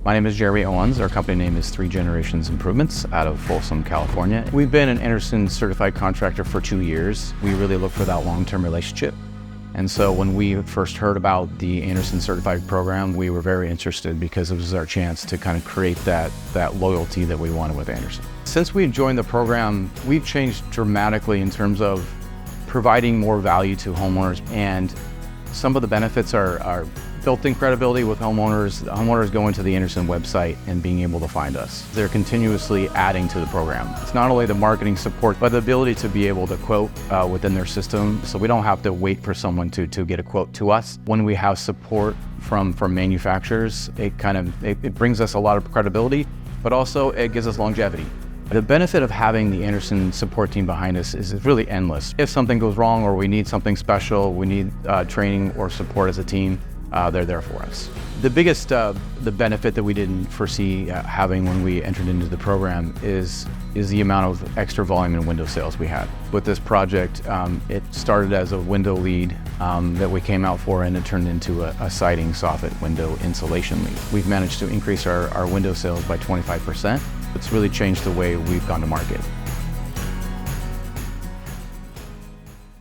My name is Jeremy Owens. Our company name is 3 Generations Improvements out of Folsom, California. We've been an Andersen Certified Contractor for 2 years. We really look for that long-term relationship. And so when we first heard about the Andersen Certified program, we were very interested because it was our chance to kind of create that loyalty that we wanted with Andersen. Since we joined the program, we've changed dramatically in terms of providing more value to homeowners, and some of the benefits are built-in credibility with homeowners. The homeowners go into the Andersen website and being able to find us. They're continuously adding to the program. It's not only the marketing support, but the ability to be able to quote within their system, so we don't have to wait for someone to get a quote to us. When we have support from manufacturers, it brings us a lot of credibility, but also it gives us longevity. The benefit of having the Andersen support team behind us is really endless. If something goes wrong or we need something special, we need training or support as a team, they're there for us. The biggest the benefit that we didn't foresee having when we entered into the program is the amount of extra volume in window sales we had. With this project, it started as a window lead that we came out for, and it turned into a siding soffit window insulation lead. We've managed to increase our window sales by 25%. It's really changed the way we've gone to market.